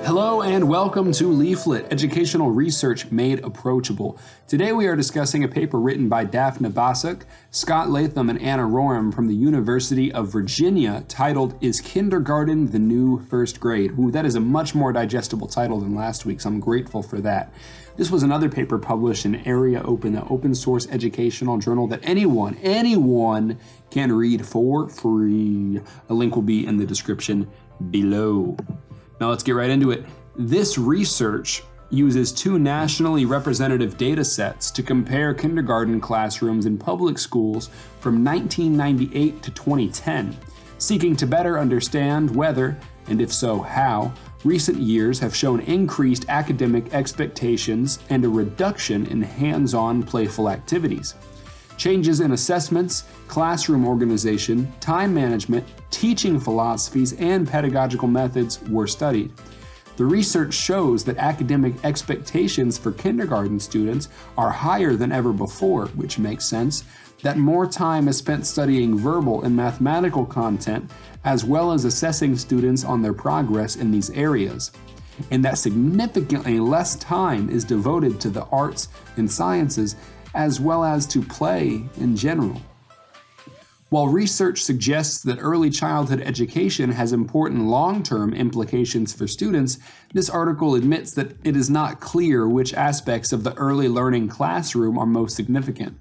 Hello and welcome to Leaflet, educational research made approachable. Today we are discussing a paper written by Daphne Basuk, Scott Latham, and Anna Roram from the University of Virginia titled, "Is Kindergarten the New First Grade?" Ooh, that is a much more digestible title than last week, so I'm grateful for that. This was another paper published in Area Open, the open source educational journal that anyone can read for free. A link will be in the description below. Now let's get right into it. This research uses two nationally representative data sets to compare kindergarten classrooms in public schools from 1998 to 2010, seeking to better understand whether, and if so how, recent years have shown increased academic expectations and a reduction in hands-on playful activities. Changes in assessments, classroom organization, time management, teaching philosophies, and pedagogical methods were studied. The research shows that academic expectations for kindergarten students are higher than ever before, which makes sense, that more time is spent studying verbal and mathematical content, as well as assessing students on their progress in these areas, and that significantly less time is devoted to the arts and sciences, as well as to play in general. While research suggests that early childhood education has important long-term implications for students, this article admits that it is not clear which aspects of the early learning classroom are most significant.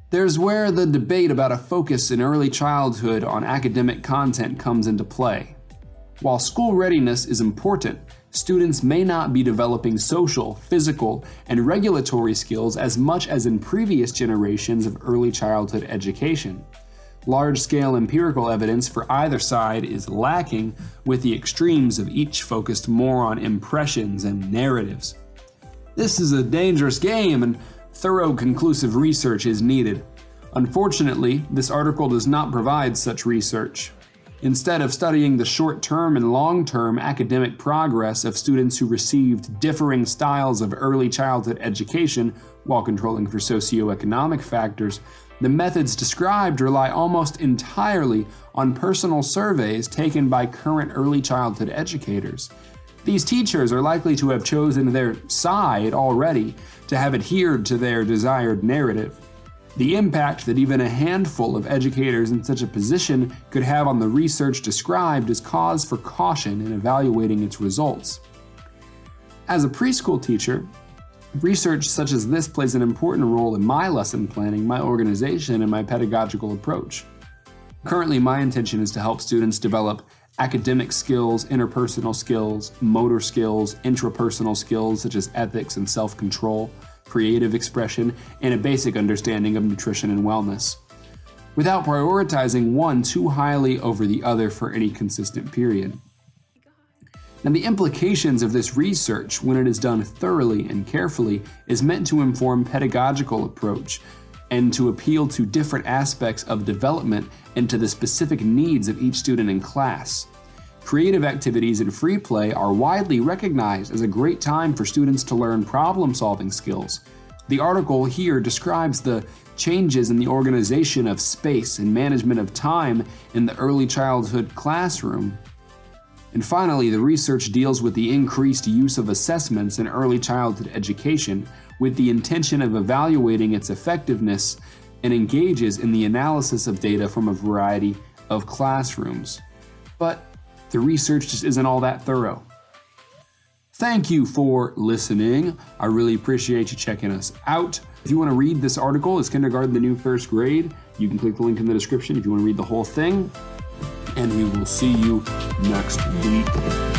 There's where the debate about a focus in early childhood on academic content comes into play. While school readiness is important, students may not be developing social, physical, and regulatory skills as much as in previous generations of early childhood education. Large-scale empirical evidence for either side is lacking, with the extremes of each focused more on impressions and narratives. This is a dangerous game, and thorough, conclusive research is needed. Unfortunately, this article does not provide such research. Instead of studying the short-term and long-term academic progress of students who received differing styles of early childhood education while controlling for socioeconomic factors, the methods described rely almost entirely on personal surveys taken by current early childhood educators. These teachers are likely to have chosen their side already, to have adhered to their desired narrative. The impact that even a handful of educators in such a position could have on the research described is cause for caution in evaluating its results. As a preschool teacher, research such as this plays an important role in my lesson planning, my organization, and my pedagogical approach. Currently, my intention is to help students develop academic skills, interpersonal skills, motor skills, intrapersonal skills such as ethics and self-control, creative expression, and a basic understanding of nutrition and wellness, without prioritizing one too highly over the other for any consistent period. Now, the implications of this research, when it is done thoroughly and carefully, is meant to inform pedagogical approach and to appeal to different aspects of development and to the specific needs of each student in class. Creative activities and free play are widely recognized as a great time for students to learn problem-solving skills. The article here describes the changes in the organization of space and management of time in the early childhood classroom. And finally, the research deals with the increased use of assessments in early childhood education with the intention of evaluating its effectiveness and engages in the analysis of data from a variety of classrooms. But the research just isn't all that thorough. Thank you for listening. I really appreciate you checking us out. If you want to read this article, Is Kindergarten the New First Grade? You can click the link in the description if you want to read the whole thing. And we will see you next week.